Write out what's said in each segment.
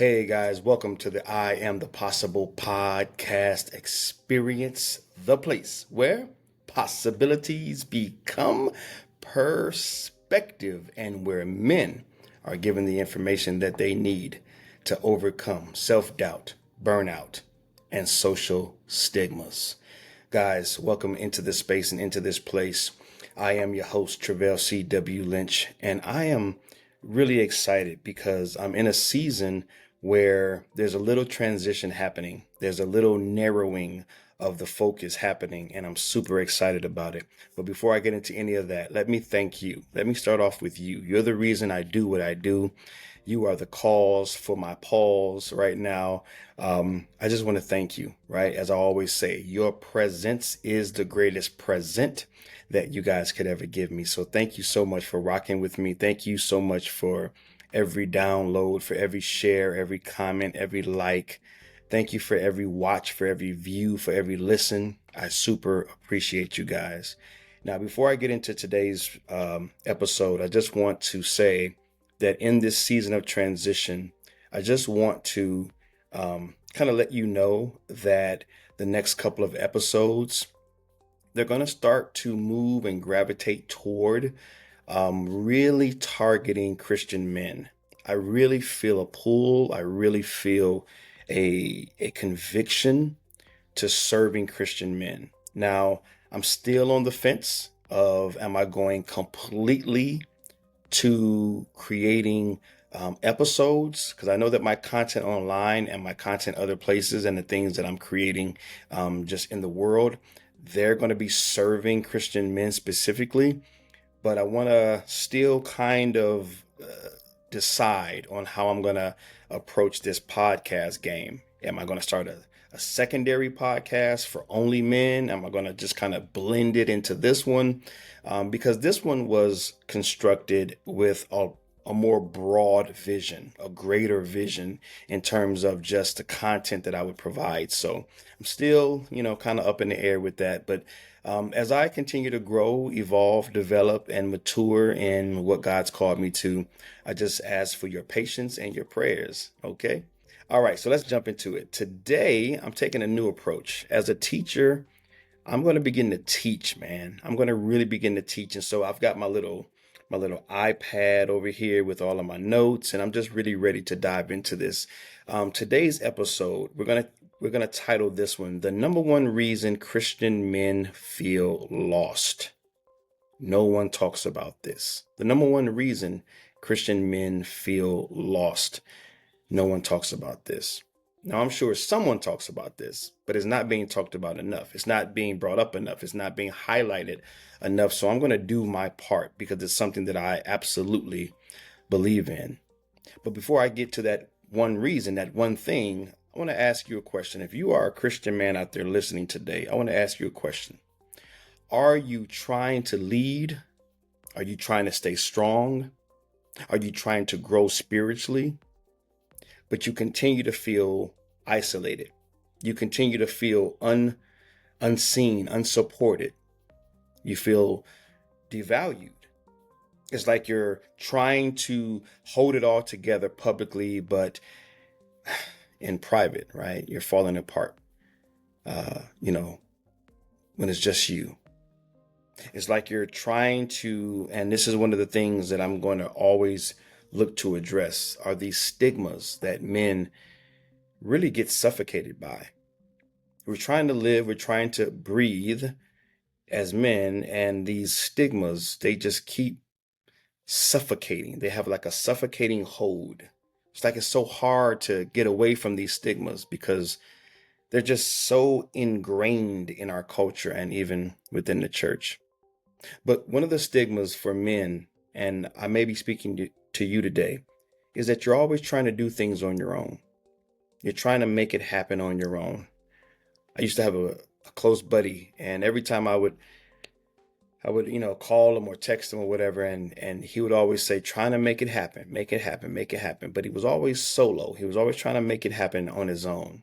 Hey guys, welcome to the I Am the Possible podcast experience, the place where possibilities become perspective and where men are given the information that they need to overcome self-doubt, burnout, and social stigmas. Guys, welcome into this space and into this place. I am your host, Treveal C.W. Lynch, and I am really excited because I'm in a season where there's a little transition happening. There's a little narrowing of the focus happening, and I'm super excited about it. But before I get into any of that, let me thank you. Let me start off with you. You're the reason I do what I do. You are the cause for my pause right now. I just want to thank you, right? As I always say, your presence is the greatest present that you guys could ever give me. So thank you so much for rocking with me. Thank you so much for every download, for every share, every comment, every like. Thank you for every watch, for every view, for every listen. I super appreciate you guys. Now, before I get into today's episode, I just want to say that in this season of transition, I just want to kind of let you know that the next couple of episodes, they're going to start to move and gravitate toward really targeting Christian men. I really feel a pull. I really feel a conviction to serving Christian men. Now, I'm still on the fence of, am I going completely to creating episodes? Because I know that my content online and my content other places and the things that I'm creating just in the world, they're going to be serving Christian men specifically. But I want to still kind of decide on how I'm going to approach this podcast game. Am I going to start a secondary podcast for only men? Am I going to just kind of blend it into this one? Because this one was constructed with a more broad vision, a greater vision in terms of just the content that I would provide. So I'm still, kind of up in the air with that. But as I continue to grow, evolve, develop, and mature in what God's called me to, I just ask for your patience and your prayers. Okay. All right. So let's jump into it. Today, I'm taking a new approach. As a teacher, I'm going to begin to teach, man. I'm going to really begin to teach. And so I've got my little iPad over here with all of my notes, and I'm just really ready to dive into this. Today's episode, we're gonna title this one, "The Number One Reason Christian Men Feel Lost." No one talks about this. The number one reason Christian men feel lost. No one talks about this. Now, I'm sure someone talks about this, but it's not being talked about enough. It's not being brought up enough. It's not being highlighted enough. So I'm going to do my part because it's something that I absolutely believe in. But before I get to that one reason, that one thing, I want to ask you a question. If you are a Christian man out there listening today, I want to ask you a question. Are you trying to lead? Are you trying to stay strong? Are you trying to grow spiritually? But you continue to feel isolated. You continue to feel unseen, unsupported. You feel devalued. It's like you're trying to hold it all together publicly, but in private, right? You're falling apart, when it's just you. It's like you're trying to, and this is one of the things that I'm going to always look to address, are these stigmas that men really get suffocated by. We're trying to live, we're trying to breathe as men, and these stigmas, they just keep suffocating. They have like a suffocating hold. It's like it's so hard to get away from these stigmas because they're just so ingrained in our culture and even within the church. But one of the stigmas for men, and I may be speaking to you today, is that you're always trying to do things on your own. You're trying to make it happen on your own. I used to have a close buddy, and every time I would call him or text him or whatever, and he would always say, trying to make it happen, make it happen, make it happen. But he was always solo. He was always trying to make it happen on his own.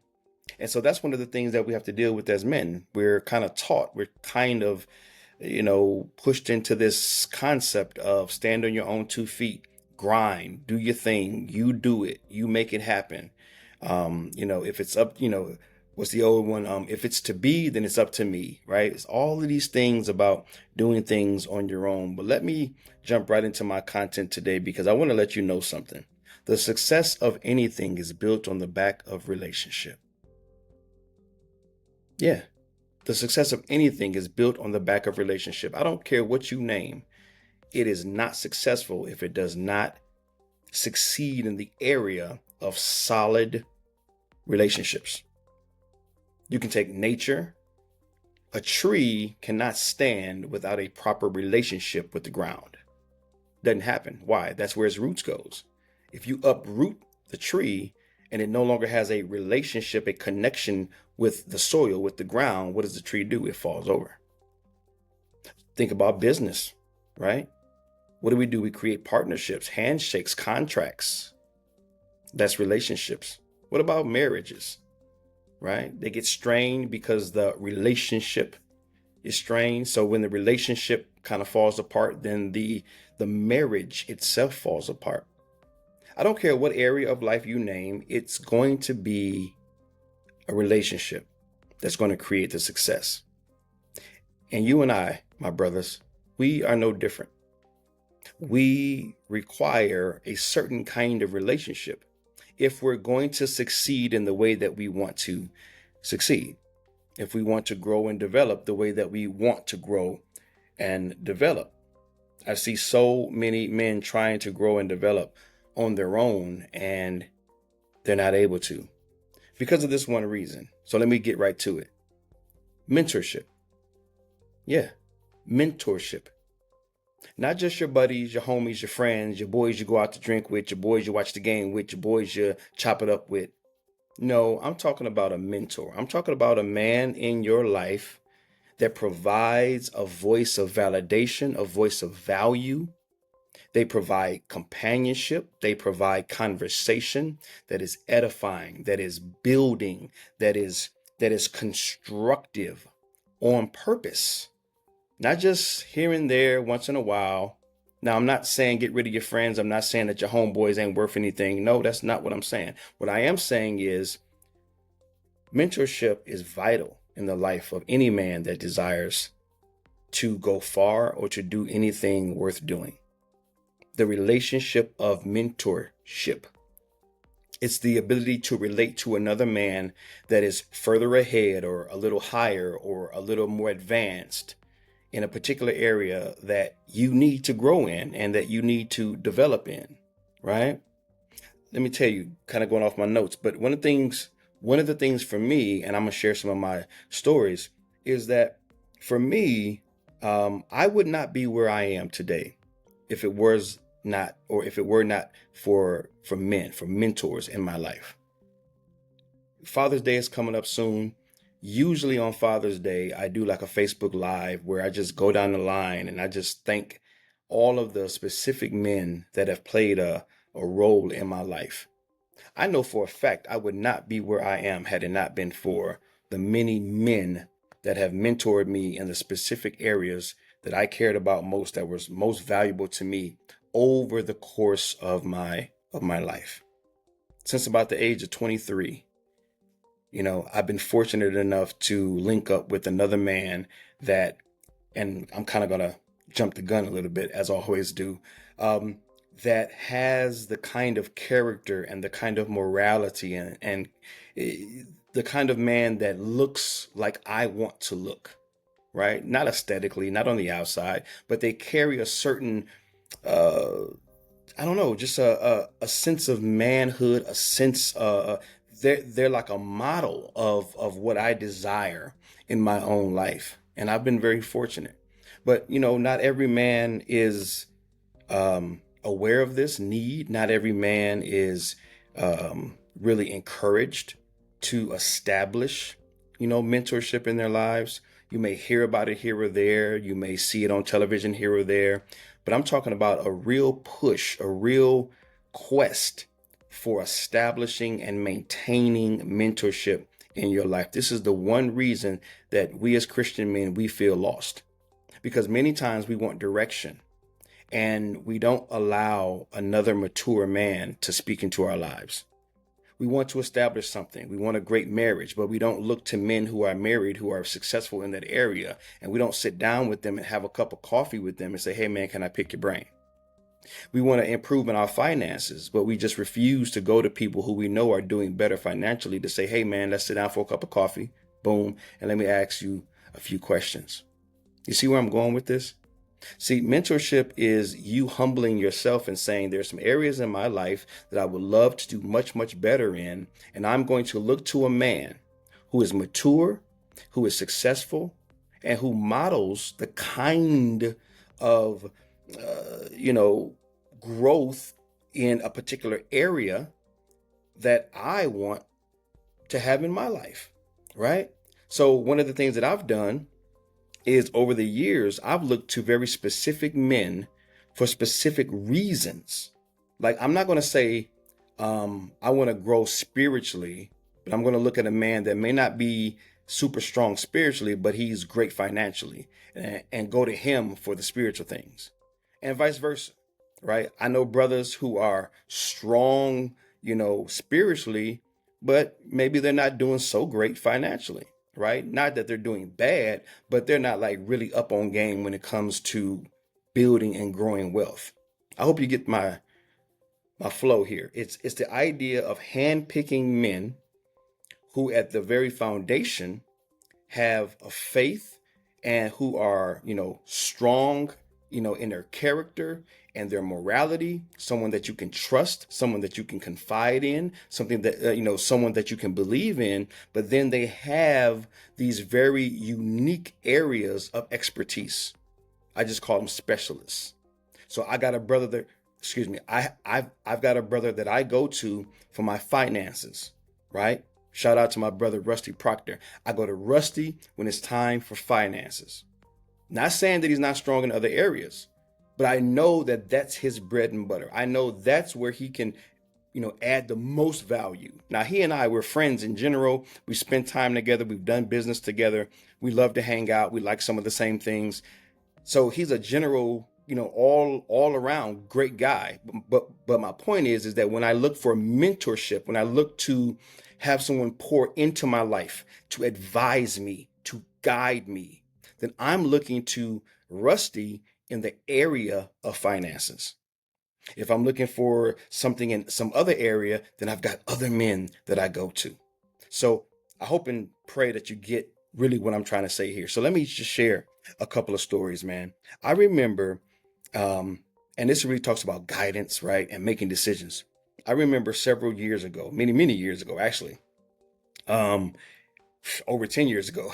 And so that's one of the things that we have to deal with as men. We're kind of taught, we're kind of pushed into this concept of stand on your own 2 feet, grind, do your thing, you do it, you make it happen. If it's up, what's the old one? If it's to be, then it's up to me, right? It's all of these things about doing things on your own. But let me jump right into my content today, because I want to let you know something. The success of anything is built on the back of relationship. Yeah. The success of anything is built on the back of relationship. I don't care what you name. It is not successful if it does not succeed in the area of solid relationships. You can take nature. A tree cannot stand without a proper relationship with the ground. Doesn't happen. Why? That's where its roots goes. If you uproot the tree and it no longer has a relationship, a connection with the soil, with the ground, what does the tree do? It falls over. Think about business, right? What do? We create partnerships, handshakes, contracts. That's relationships. What about marriages, right? They get strained because the relationship is strained. So when the relationship kind of falls apart, then the marriage itself falls apart. I don't care what area of life you name, it's going to be a relationship that's going to create the success. And you and I, my brothers, we are no different. We require a certain kind of relationship if we're going to succeed in the way that we want to succeed. If we want to grow and develop the way that we want to grow and develop. I see so many men trying to grow and develop on their own, and they're not able to because of this one reason. So let me get right to it. Mentorship. Yeah, mentorship. Not just your buddies, your homies, your friends, your boys you go out to drink with, your boys you watch the game with, your boys you chop it up with. No, I'm talking about a mentor. I'm talking about a man in your life that provides a voice of validation, a voice of value. They provide companionship. They provide conversation that is edifying, that is building, that is constructive on purpose. Not just here and there once in a while. Now, I'm not saying get rid of your friends. I'm not saying that your homeboys ain't worth anything. No, that's not what I'm saying. What I am saying is mentorship is vital in the life of any man that desires to go far or to do anything worth doing. The relationship of mentorship. It's the ability to relate to another man that is further ahead or a little higher or a little more advanced in a particular area that you need to grow in and that you need to develop in, right? Let me tell you, kind of going off my notes, but one of the things for me, and I'm going to share some of my stories, is that for me, I would not be where I am today if it were not for mentors in my life. Father's Day is coming up soon. Usually on Father's Day, I do like a Facebook Live where I just go down the line and I just thank all of the specific men that have played a role in my life. I know for a fact I would not be where I am had it not been for the many men that have mentored me in the specific areas that I cared about most, that was most valuable to me over the course of my life. Since about the age of 23, I've been fortunate enough to link up with another man that, and I'm kind of going to jump the gun a little bit, as I always do, that has the kind of character and the kind of morality and the kind of man that looks like I want to look, right? Not aesthetically, not on the outside, but they carry a certain, I don't know, just a sense of manhood, a sense, they're like a model of what I desire in my own life. And I've been very fortunate. But, not every man is aware of this need. Not every man is really encouraged to establish, mentorship in their lives. You may hear about it here or there. You may see it on television here or there. But I'm talking about a real push, a real quest for establishing and maintaining mentorship in your life. This is the one reason that we as Christian men, we feel lost. Because many times we want direction and we don't allow another mature man to speak into our lives. We want to establish something. We want a great marriage, but we don't look to men who are married, who are successful in that area. And we don't sit down with them and have a cup of coffee with them and say, hey, man, can I pick your brain? We want to improve in our finances, but we just refuse to go to people who we know are doing better financially to say, hey, man, let's sit down for a cup of coffee. Boom. And let me ask you a few questions. You see where I'm going with this? See, mentorship is you humbling yourself and saying there's some areas in my life that I would love to do much, much better in. And I'm going to look to a man who is mature, who is successful, and who models the kind of, growth in a particular area that I want to have in my life, right? So one of the things that I've done is over the years, I've looked to very specific men for specific reasons. Like, I'm not going to say I want to grow spiritually, but I'm going to look at a man that may not be super strong spiritually, but he's great financially, and go to him for the spiritual things, and vice versa, right? I know brothers who are strong, spiritually, but maybe they're not doing so great financially. Right? Not that they're doing bad, but they're not like really up on game when it comes to building and growing wealth. I hope you get my flow here. It's the idea of handpicking men who at the very foundation have a faith and who are, strong, in their character and their morality, someone that you can trust, someone that you can confide in, something that, someone that you can believe in, but then they have these very unique areas of expertise. I just call them specialists. So I got a brother that, I've got a brother that I go to for my finances, right? Shout out to my brother, Rusty Proctor. I go to Rusty when it's time for finances. Not saying that he's not strong in other areas, but I know that that's his bread and butter. I know that's where he can, add the most value. Now, he and I, we're friends in general. We spend time together. We've done business together. We love to hang out. We like some of the same things. So he's a general, all around great guy. But my point is that when I look for mentorship, when I look to have someone pour into my life, to advise me, to guide me, then I'm looking to Rusty in the area of finances. If I'm looking for something in some other area, then I've got other men that I go to. So I hope and pray that you get really what I'm trying to say here. So let me just share a couple of stories, man. I remember, and this really talks about guidance, right? And making decisions. I remember several years ago, many, many years ago, actually, over 10 years ago.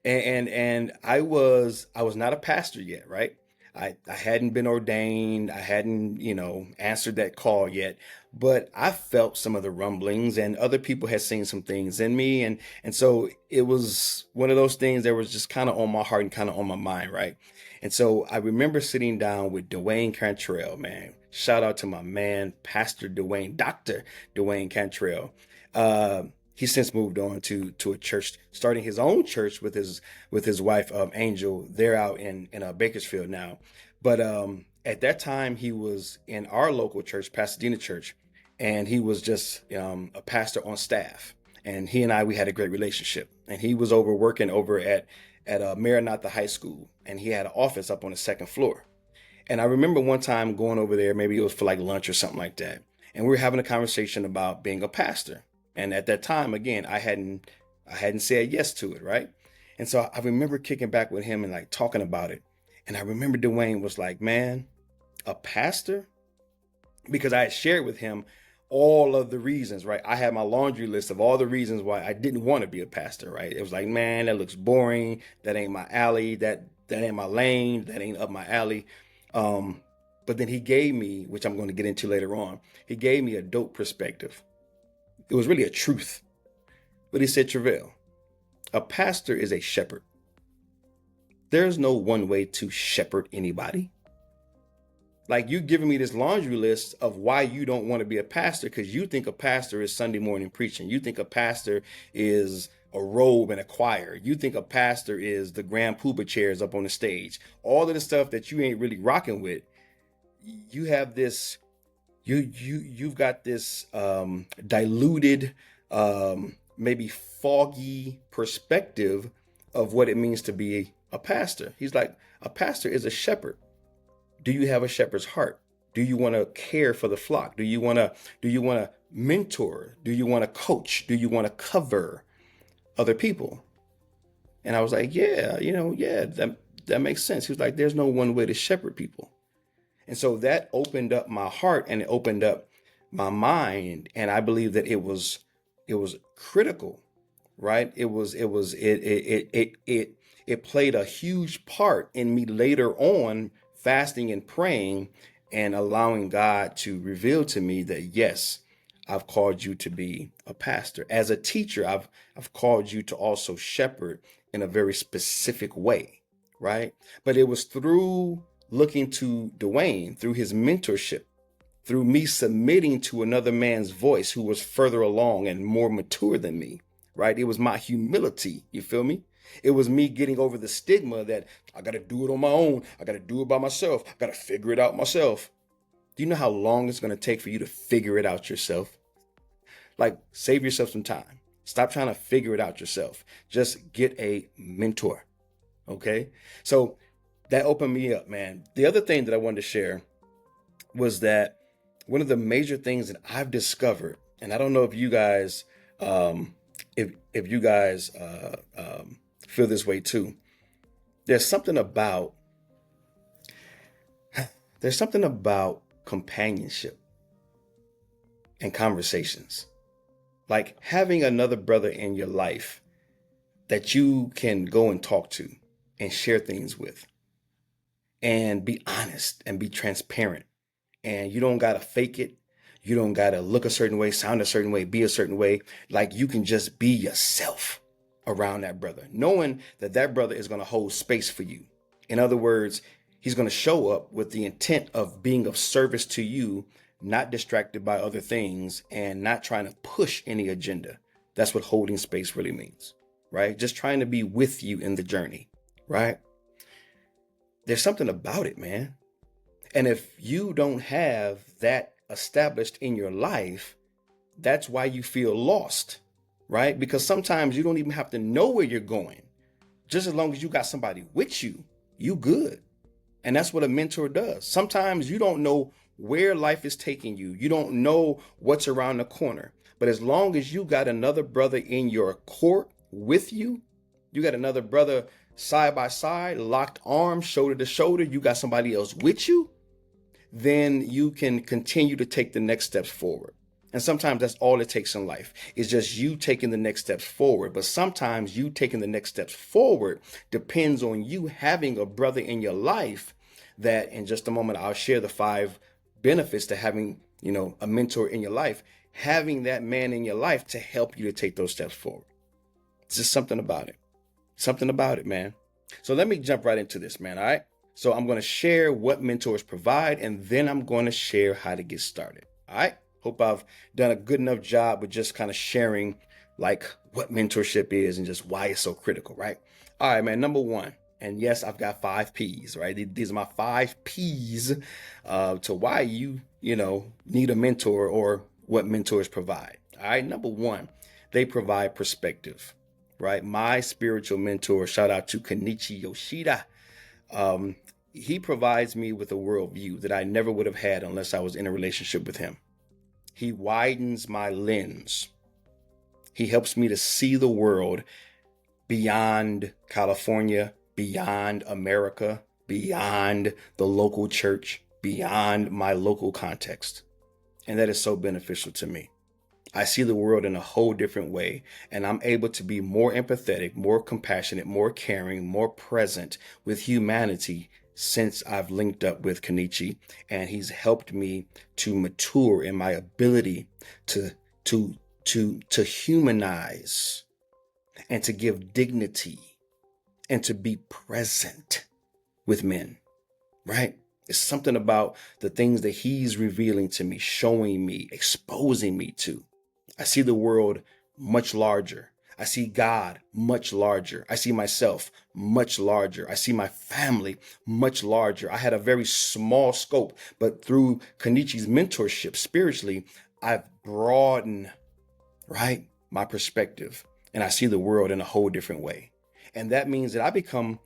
And I was not a pastor yet, right? I hadn't been ordained. I hadn't, answered that call yet, but I felt some of the rumblings and other people had seen some things in me. And so it was one of those things that was just kind of on my heart and kind of on my mind. Right. And so I remember sitting down with Dwayne Cantrell, man. Shout out to my man, Pastor Dwayne, Dr. Dwayne Cantrell. He's since moved on to a church, starting his own church with his wife, Angel. They're out in Bakersfield now. But at that time, he was in our local church, Pasadena Church, and he was just a pastor on staff. And he and we had a great relationship. And he was working over at Maranatha High School, and he had an office up on the second floor. And I remember one time going over there, maybe it was for like lunch or something like that. And we were having a conversation about being a pastor. And at that time, again, I hadn't said yes to it, right? And so I remember kicking back with him and like talking about it. And I remember Dwayne was like, man, a pastor? Because I had shared with him all of the reasons, right? I had my laundry list of all the reasons why I didn't want to be a pastor, right? It was like, man, that looks boring. That ain't my alley. That ain't my lane. That ain't up my alley. But then he gave me, which I'm going to get into later on, he gave me a dope perspective. It was really a truth. But he said, Treveal, a pastor is a shepherd. There's no one way to shepherd anybody. Like, you giving me this laundry list of why you don't want to be a pastor because you think a pastor is Sunday morning preaching. You think a pastor is a robe and a choir. You think a pastor is the grand poobah chairs up on the stage. All of the stuff that you ain't really rocking with. You have this, you've got this diluted, maybe foggy perspective of what it means to be a pastor. He's like, a pastor is a shepherd. Do you have a shepherd's heart? Do you want to care for the flock? Do you want to mentor? Do you want to coach? Do you want to cover other people? And I was like, yeah, that makes sense. He was like, there's no one way to shepherd people. And so that opened up my heart and it opened up my mind. And I believe that it was critical, right? It played a huge part in me later on fasting and praying and allowing God to reveal to me that, yes, I've called you to be a pastor. As a teacher, I've called you to also shepherd in a very specific way, right? But it was through looking to Dwayne, through his mentorship, through me submitting to another man's voice who was further along and more mature than me, right? It was my humility, you feel me? It was me getting over the stigma that I got to do it on my own. I got to do it by myself. I got to figure it out myself. Do you know how long it's going to take for you to figure it out yourself? Like, save yourself some time. Stop trying to figure it out yourself. Just get a mentor. Okay? So that opened me up, man. The other thing that I wanted to share was that one of the major things that I've discovered, and I don't know if you guys, if you guys feel this way too. There's something about companionship and conversations. Like having another brother in your life that you can go and talk to and share things with and be honest and be transparent. And you don't got to fake it. You don't got to look a certain way, sound a certain way, be a certain way. Like you can just be yourself around that brother, knowing that that brother is going to hold space for you. In other words, he's going to show up with the intent of being of service to you, not distracted by other things and not trying to push any agenda. That's what holding space really means, right? Just trying to be with you in the journey, right? There's something about it, man. And if you don't have that established in your life, that's why you feel lost, right? Because sometimes you don't even have to know where you're going. Just as long as you got somebody with you, you good. And that's what a mentor does. Sometimes you don't know where life is taking you. You don't know what's around the corner. But as long as you got another brother in your court with you, you got another brother side by side, locked arms, shoulder to shoulder, you got somebody else with you, then you can continue to take the next steps forward. And sometimes that's all it takes in life, is just you taking the next steps forward. But sometimes you taking the next steps forward depends on you having a brother in your life that, in just a moment, I'll share the 5 benefits to having, a mentor in your life, having that man in your life to help you to take those steps forward. It's just something about it, man. So let me jump right into this, man. All right. So I'm going to share what mentors provide, and then I'm going to share how to get started. All right. Hope I've done a good enough job with just kind of sharing like what mentorship is and just why it's so critical, right? All right, man. Number 1. And yes, I've got 5 P's, right? These are my 5 P's to why you need a mentor or what mentors provide. All right. Number 1, they provide perspective, right? My spiritual mentor, shout out to Kenichi Yoshida. He provides me with a worldview that I never would have had unless I was in a relationship with him. He widens my lens. He helps me to see the world beyond California, beyond America, beyond the local church, beyond my local context. And that is so beneficial to me. I see the world in a whole different way, and I'm able to be more empathetic, more compassionate, more caring, more present with humanity since I've linked up with Kenichi, and he's helped me to mature in my ability to humanize and to give dignity and to be present with men, right? It's something about the things that he's revealing to me, showing me, exposing me to. I see the world much larger. I see God much larger. I see myself much larger. I see my family much larger. I had a very small scope, but through Kenichi's mentorship spiritually, I've broadened, right, my perspective, and I see the world in a whole different way. And that means that I become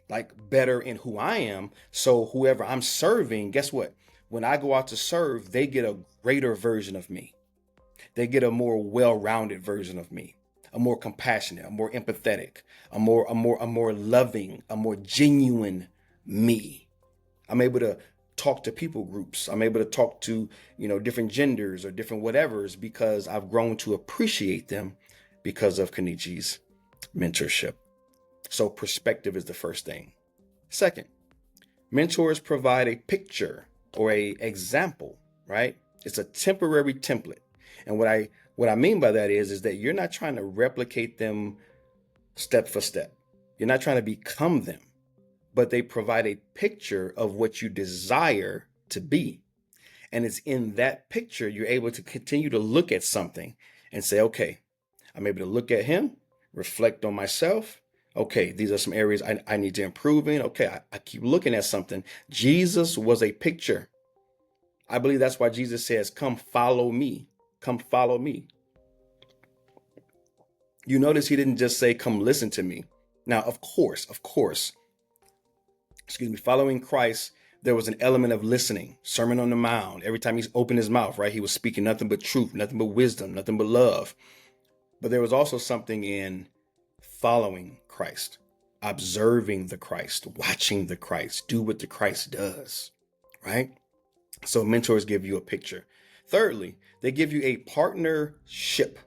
like better in who I am. So whoever I'm serving, guess what? When I go out to serve, they get a greater version of me. They get a more well-rounded version of me, a more compassionate, a more empathetic, a more loving, a more genuine me. I'm able to talk to people groups. I'm able to talk to, different genders or different whatevers because I've grown to appreciate them because of Kenichi's mentorship. So perspective is the first thing. Second, mentors provide a picture or a example, right? It's a temporary template. And what I mean by that is that you're not trying to replicate them step for step. You're not trying to become them, but they provide a picture of what you desire to be. And it's in that picture you're able to continue to look at something and say, okay, I'm able to look at him, reflect on myself. Okay, these are some areas I need to improve in. Okay, I keep looking at something. Jesus was a picture. I believe that's why Jesus says, come follow me. Come follow me. You notice he didn't just say, come listen to me. Now, of course, following Christ, there was an element of listening. Sermon on the Mount. Every time he opened his mouth, right, he was speaking nothing but truth, nothing but wisdom, nothing but love. But there was also something in following Christ, observing the Christ, watching the Christ, do what the Christ does, right? So mentors give you a picture. Thirdly, they give you a partnership.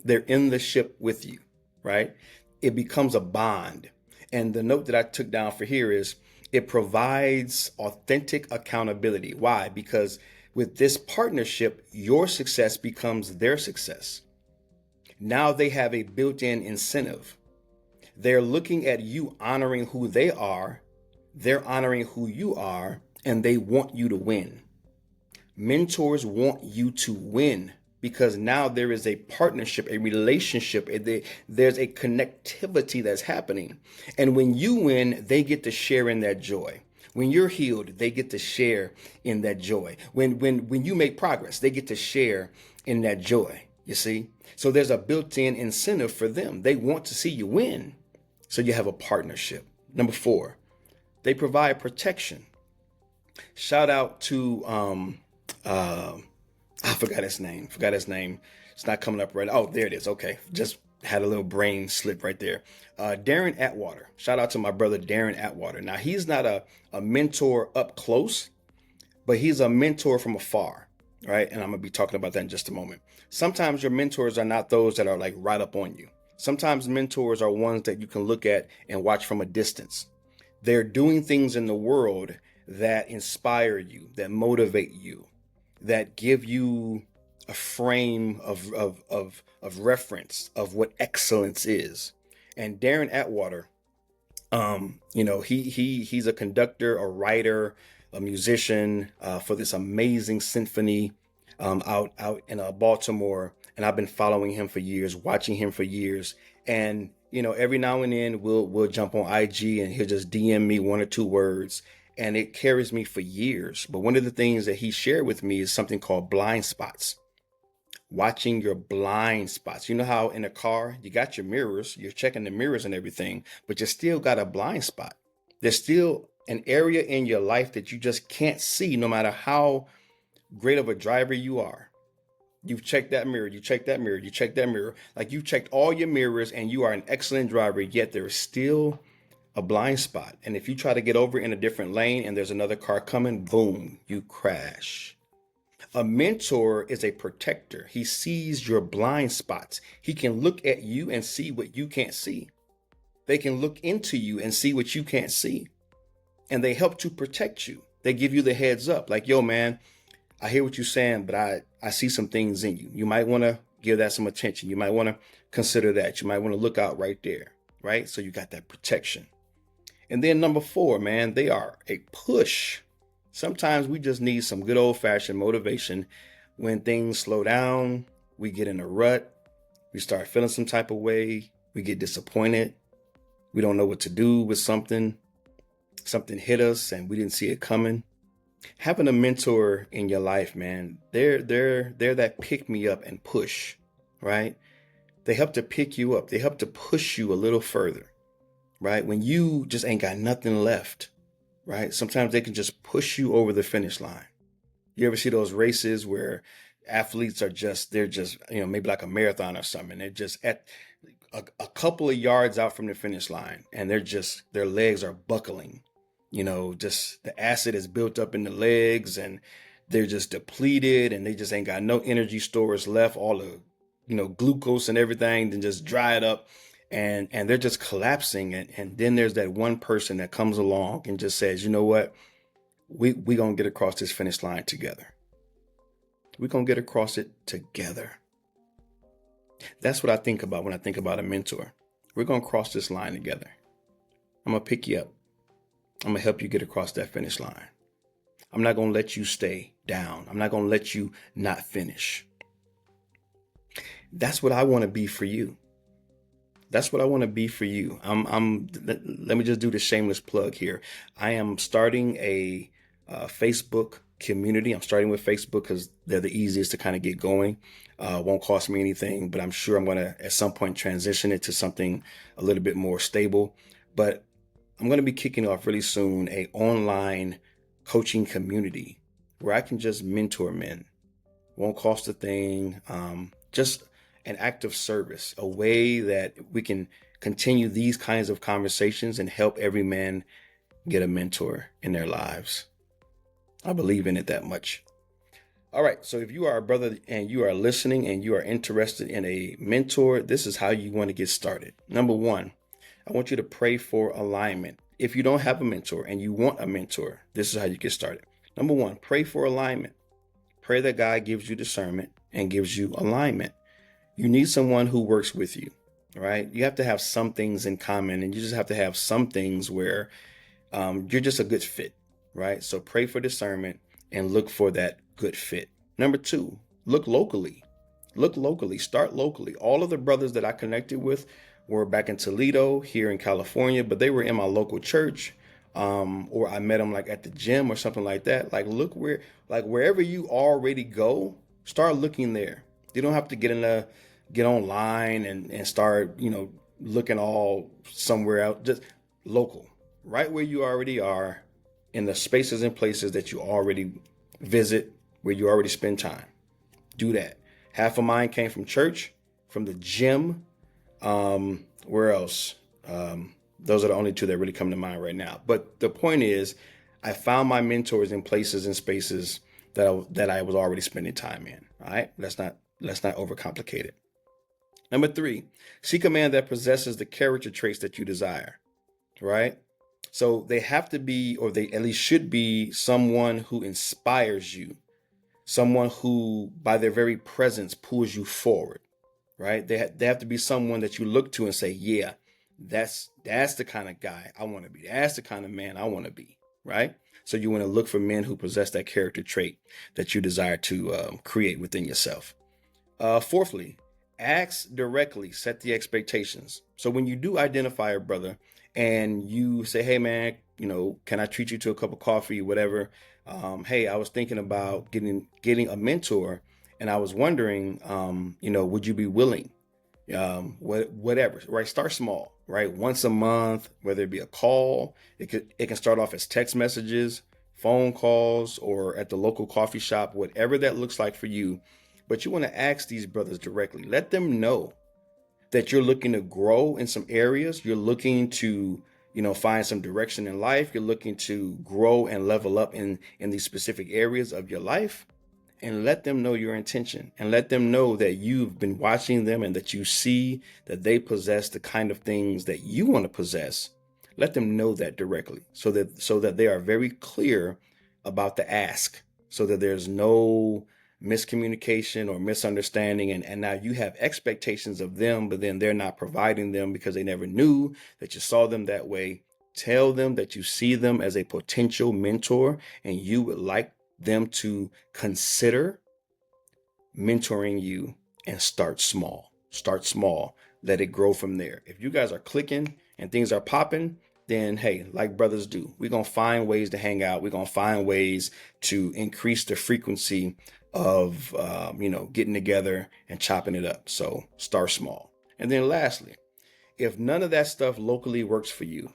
They're in the ship with you, right? It becomes a bond. And the note that I took down for here is it provides authentic accountability. Why? Because with this partnership, your success becomes their success. Now they have a built-in incentive. They're looking at you honoring who they are. They're honoring who you are, and they want you to win. Mentors want you to win because now there is a partnership, a relationship. There's a connectivity that's happening. And when you win, they get to share in that joy. When you're healed, they get to share in that joy. When you make progress, they get to share in that joy. You see? So there's a built-in incentive for them. They want to see you win. So you have a partnership. Number 4, they provide protection. Shout out to, I forgot his name. It's not coming up right. Oh, there it is. Okay. Just had a little brain slip right there. Darren Atwater. Shout out to my brother, Darren Atwater. Now, he's not a mentor up close, but he's a mentor from afar. Right. And I'm going to be talking about that in just a moment. Sometimes your mentors are not those that are like right up on you. Sometimes mentors are ones that you can look at and watch from a distance. They're doing things in the world that inspire you, that motivate you, that give you a frame of reference of what excellence is. And Darren Atwater, he's a conductor, a writer, a musician for this amazing symphony out in Baltimore. And I've been following him for years, watching him for years. And, every now and then we'll jump on IG and he'll just DM me 1 or 2 words. And it carries me for years. But one of the things that he shared with me is something called blind spots. Watching your blind spots. You know how in a car, you got your mirrors, you're checking the mirrors and everything, but you still got a blind spot. There's still an area in your life that you just can't see no matter how great of a driver you are. You've checked that mirror, you checked that mirror, you checked that mirror. Like you've checked all your mirrors and you are an excellent driver, yet there is still a blind spot. And if you try to get over in a different lane and there's another car coming, boom, you crash. A mentor is a protector. He sees your blind spots. He can look at you and see what you can't see. They can look into you and see what you can't see. And they help to protect you. They give you the heads up like, yo, man, I hear what you're saying, but I see some things in you. You might want to give that some attention. You might want to consider that. You might want to look out right there, right? So you got that protection. And then number 4, man, they are a push. Sometimes we just need some good old fashioned motivation when things slow down, we get in a rut, we start feeling some type of way, we get disappointed, we don't know what to do with something hit us and we didn't see it coming. Having a mentor in your life, man, they're that pick me up and push, right? They help to pick you up. They help to push you a little further, right? When you just ain't got nothing left, right? Sometimes they can just push you over the finish line. You ever see those races where athletes they're just, maybe like a marathon or something. They're just at a couple of yards out from the finish line and their legs are buckling. Just the acid is built up in the legs and they're just depleted and they just ain't got no energy stores left. All the, glucose and everything then just dried up and they're just collapsing. And then there's that one person that comes along and just says, you know what? We gonna get across this finish line together. We're gonna get across it together. That's what I think about when I think about a mentor. We're gonna cross this line together. I'm gonna pick you up. I'm gonna help you get across that finish line. I'm not gonna let you stay down. I'm not gonna let you not finish. That's what I want to be for you. That's what I want to be for you. Let me just do the shameless plug here. I am starting a Facebook community. I'm starting with Facebook because they're the easiest to kind of get going. Won't cost me anything, but I'm sure I'm going to at some point transition it to something a little bit more stable. But I'm going to be kicking off really soon a online coaching community where I can just mentor men. Won't cost a thing. Just an act of service, a way that we can continue these kinds of conversations and help every man get a mentor in their lives. I believe in it that much. All right. So if you are a brother and you are listening and you are interested in a mentor, this is how you want to get started. Number one, I want you to pray for alignment. If you don't have a mentor and you want a mentor, this is how you get started. Number one, pray for alignment. Pray that God gives you discernment and gives you alignment. You need someone who works with you, right? You have to have some things in common and you just have to have some things where you're just a good fit, right? So pray for discernment and look for that good fit. Number two, look locally. Start locally. All of the brothers that I connected with were back in Toledo here in California, but they were in my local church. Or I met them like at the gym or something like that. Like wherever you already go, start looking there. You don't have to get online and start, looking all somewhere else. Just local, right where you already are, in the spaces and places that you already visit, where you already spend time. Do that. Half of mine came from church, from the gym. Where else? Those are the only two that really come to mind right now. But the point is, I found my mentors in places and spaces that I was already spending time in. All right. Let's not overcomplicate it. Number three, seek a man that possesses the character traits that you desire. Right. So they have to be, or they at least should be, someone who inspires you, someone who by their very presence pulls you forward. Right. They have to be someone that you look to and say, yeah, that's the kind of guy I want to be. That's the kind of man I want to be. Right. So you want to look for men who possess that character trait that you desire to create within yourself. Fourthly, ask directly, set the expectations. So when you do identify a brother and you say, hey, man, can I treat you to a cup of coffee, whatever? Hey, I was thinking about getting a mentor and I was wondering, would you be willing? Whatever, right? Start small, right? Once a month, whether it be a call, it can start off as text messages, phone calls, or at the local coffee shop, whatever that looks like for you. But you want to ask these brothers directly. Let them know that you're looking to grow in some areas. You're looking to, find some direction in life. You're looking to grow and level up in these specific areas of your life. And let them know your intention and let them know that you've been watching them and that you see that they possess the kind of things that you want to possess. Let them know that directly so that they are very clear about the ask, so that there's no miscommunication or misunderstanding. And now you have expectations of them, but then they're not providing them because they never knew that you saw them that way. Tell them that you see them as a potential mentor and you would like them to consider mentoring you and start small. Start small. Let it grow from there. If you guys are clicking and things are popping, then hey, like brothers do, we're going to find ways to hang out. We're going to find ways to increase the frequency of, getting together and chopping it up. So start small. And then lastly, if none of that stuff locally works for you,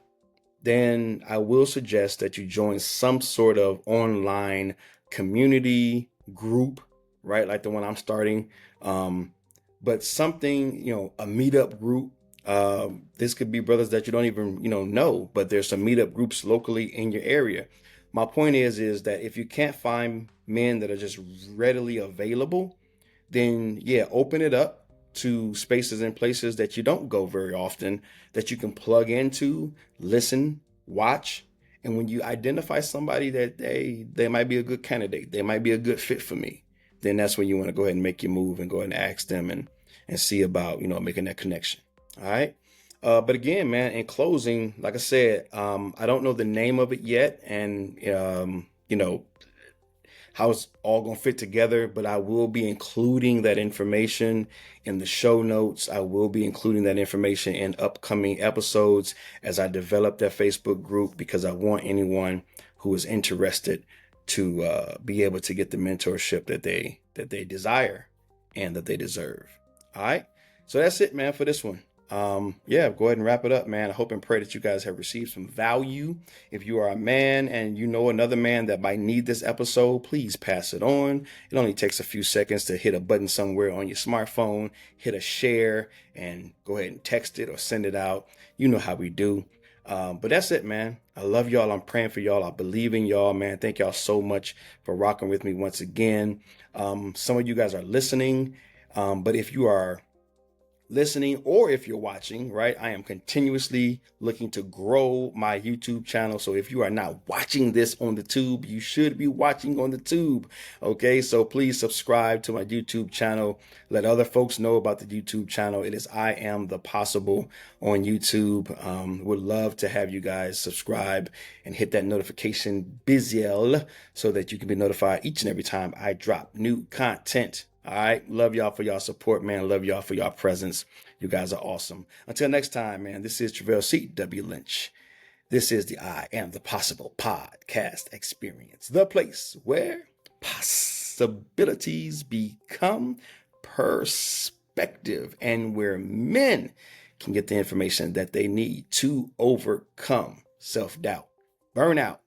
then I will suggest that you join some sort of online community group, right? Like the one I'm starting. But something, a meetup group. This could be brothers that you don't even, know, but there's some meetup groups locally in your area. My point is that if you can't find men that are just readily available, then yeah, open it up to spaces and places that you don't go very often, that you can plug into, listen, watch. And when you identify somebody that they might be a good candidate, they might be a good fit for me, then that's when you want to go ahead and make your move and go ahead and ask them and see about, making that connection. All right. But again, man, in closing, like I said, I don't know the name of it yet. And, how it's all going to fit together, but I will be including that information in the show notes. I will be including that information in upcoming episodes as I develop that Facebook group, because I want anyone who is interested to be able to get the mentorship that they desire and that they deserve. All right. So that's it, man, for this one. Go ahead and wrap it up, man. I hope and pray that you guys have received some value. If you are a man and you know another man that might need this episode, please pass it on. It only takes a few seconds to hit a button somewhere on your smartphone, hit a share, and go ahead and text it or send it out. You know how we do. But that's it, man. I love y'all. I'm praying for y'all. I believe in y'all, man. Thank y'all so much for rocking with me once again. Some of you guys are listening, but if you are listening or if you're watching, right, I am continuously looking to grow my YouTube channel. So if you are not watching this on the tube, you should be watching on the tube. Okay, so please subscribe to my YouTube channel. Let other folks know about the YouTube channel. It is iAMthepossible on YouTube. Would love to have you guys subscribe and hit that notification bell so that you can be notified each and every time I drop new content. All right. Love y'all for y'all support, man. Love y'all for y'all presence. You guys are awesome. Until next time, man, this is Treveal C.W. Lynch. This is the I Am the Possible podcast experience, the place where possibilities become perspective and where men can get the information that they need to overcome self-doubt, burnout,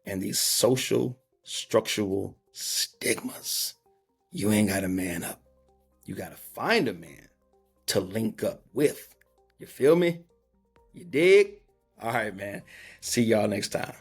and these social structural stigmas. You ain't got to man up. You got to find a man to link up with. You feel me? You dig? All right, man. See y'all next time.